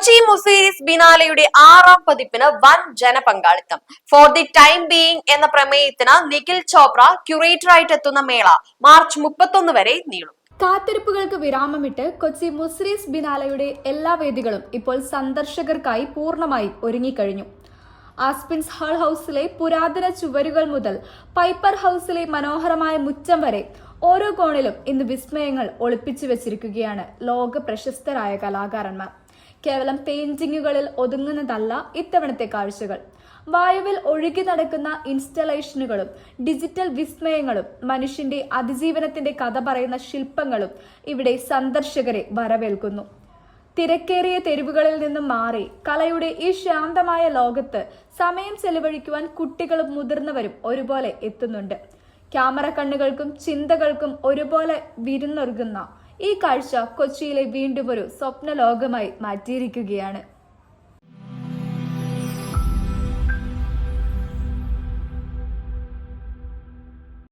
കൊച്ചി മുസീരീസ് ബിനാലെയുടെ 6ാം പതിപ്പിന് വൻ ജനപങ്കാളിത്തം. ഫോർ ദി ടൈം ബീയിങ് എന്ന പ്രമേയത്തിന് നിഖിൽ ചോപ്ര ക്യൂറേറ്ററായിട്ട് എത്തുന്ന മേള മാർച്ച് 31 വരെ നീളും. കാത്തിരിപ്പുകൾക്ക് വിരാമമിട്ട് കൊച്ചി മുസീരീസ് ബിനാലെയുടെ എല്ലാ വേദികളും ഇപ്പോൾ സന്ദർശകർക്കായി പൂർണ്ണമായി ഒരുങ്ങിക്കഴിഞ്ഞു. ആസ്പിൻസ് ഹാൾ ഹൗസിലെ പുരാതന ചുവരുകൾ മുതൽ പൈപ്പർ ഹൗസിലെ മനോഹരമായ മുറ്റം വരെ ഓരോ കോണിലും ഇന്ന് വിസ്മയങ്ങൾ ഒളിപ്പിച്ചു വെച്ചിരിക്കുകയാണ് ലോക പ്രശസ്തരായ കലാകാരന്മാർ. കേവലം പെയിന്റിങ്ങുകളിൽ ഒതുങ്ങുന്നതല്ല ഇത്തവണത്തെ കാഴ്ചകൾ. വായുവിൽ ഒഴുകി നടക്കുന്ന ഇൻസ്റ്റലേഷനുകളും ഡിജിറ്റൽ വിസ്മയങ്ങളും മനുഷ്യന്റെ അതിജീവനത്തിന്റെ കഥ പറയുന്ന ശില്പങ്ങളും ഇവിടെ സന്ദർശകരെ വരവേൽക്കുന്നു. തിരക്കേറിയ തെരുവുകളിൽ നിന്നും മാറി കലയുടെ ഈ ശാന്തമായ ലോകത്ത് സമയം ചെലവഴിക്കുവാൻ കുട്ടികളും മുതിർന്നവരും ഒരുപോലെ എത്തുന്നുണ്ട്. ക്യാമറ കണ്ണുകൾക്കും ചിന്തകൾക്കും ഒരുപോലെ വിരുന്നൊരുങ്ങുന്ന ഈ കാഴ്ച കൊച്ചിയിലെ വീണ്ടും ഒരു സ്വപ്ന ലോകമായി മാറ്റിയിരിക്കുകയാണ്.